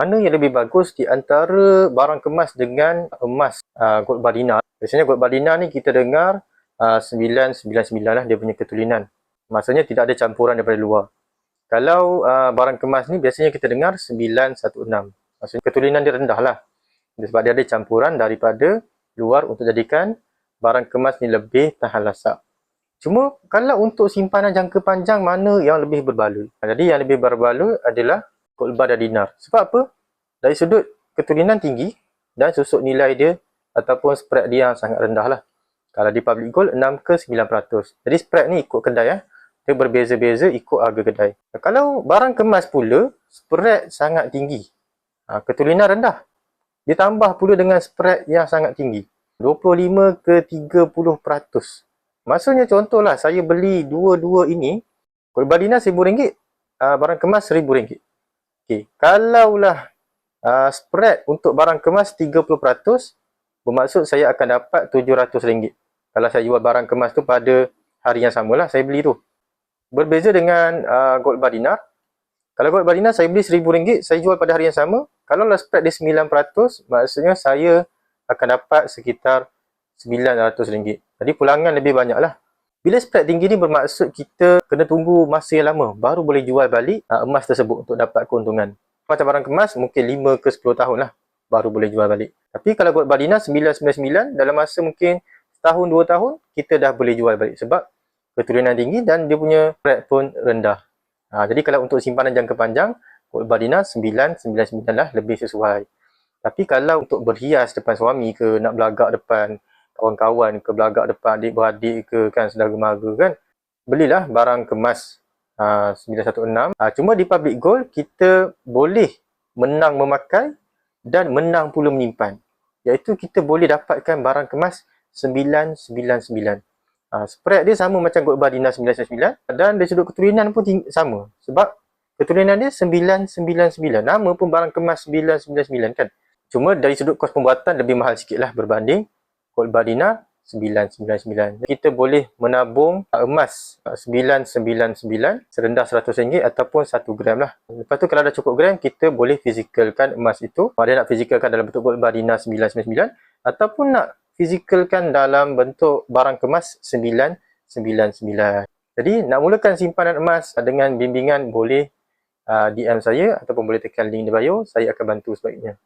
Mana yang lebih bagus di antara barang kemas dengan emas gold bar dinar? Biasanya gold bar dinar ni kita dengar 999 lah dia punya ketulinan. Maksudnya tidak ada campuran daripada luar. Kalau barang kemas ni biasanya kita dengar 916. Maksudnya ketulinan dia rendah lah. Sebab dia ada campuran daripada luar untuk jadikan barang kemas ni lebih tahan lasak. Cuma kalau untuk simpanan jangka panjang, mana yang lebih berbaloi? Jadi yang lebih berbaloi adalah gold bar dan dinar. Sebab apa? Dari sudut ketulinan tinggi dan susuk nilai dia ataupun spread dia yang sangat rendah lah. Kalau di public gold 6 ke 9%. Jadi spread ni ikut kedai ya. Dia berbeza-beza ikut harga kedai. Kalau barang kemas pula, spread sangat tinggi. Ketulinan rendah. Ditambah pula dengan spread yang sangat tinggi. 25 ke 30%. Maksudnya contohlah saya beli dua-dua ini, gold bar dinar RM1,000, barang kemas RM1,000. Okey, kalaulah spread untuk barang kemas 30%, bermaksud saya akan dapat RM700. Kalau saya jual barang kemas tu pada hari yang samalah saya beli tu. Berbeza dengan gold bar dinar. Kalau gold bar dinar saya beli RM1,000, saya jual pada hari yang sama. Kalau spread dia 9%, maksudnya saya akan dapat sekitar RM900. Jadi pulangan lebih banyak lah. Bila spread tinggi ni bermaksud kita kena tunggu masa yang lama baru boleh jual balik emas tersebut untuk dapat keuntungan. Macam barang kemas mungkin 5 ke 10 tahun lah baru boleh jual balik. Tapi kalau gold bar dinar 999, dalam masa mungkin setahun 2 tahun kita dah boleh jual balik sebab keturunan tinggi dan dia punya spread pun rendah. Jadi kalau untuk simpanan jangka panjang, gold bar dinar 999 lah lebih sesuai. Tapi kalau untuk berhias depan suami ke, nak belagak depan kawan-kawan ke, belagak depan adik-beradik ke, kan, saudara mara kan, belilah barang kemas 916. Cuma di public gold kita boleh menang memakai dan menang pula menyimpan. Iaitu kita boleh dapatkan barang kemas 999. Spread dia sama macam gold bar dinar 999 dan dari sudut keturunan pun sama. Sebab keturunan dia 999. Nama pun barang kemas 999 kan. Cuma dari sudut kos pembuatan lebih mahal sikit lah berbanding gold bar dinar 999. Kita boleh menabung emas 999 serendah RM100 ataupun 1 gram lah. Lepas tu kalau dah cukup gram, kita boleh fizikalkan emas itu. Ada nak fizikalkan dalam bentuk gold bar dinar 999 ataupun nak fizikalkan dalam bentuk barang kemas 999. Jadi nak mulakan simpanan emas dengan bimbingan boleh DM saya ataupun boleh tekan link di bio. Saya akan bantu sebaiknya.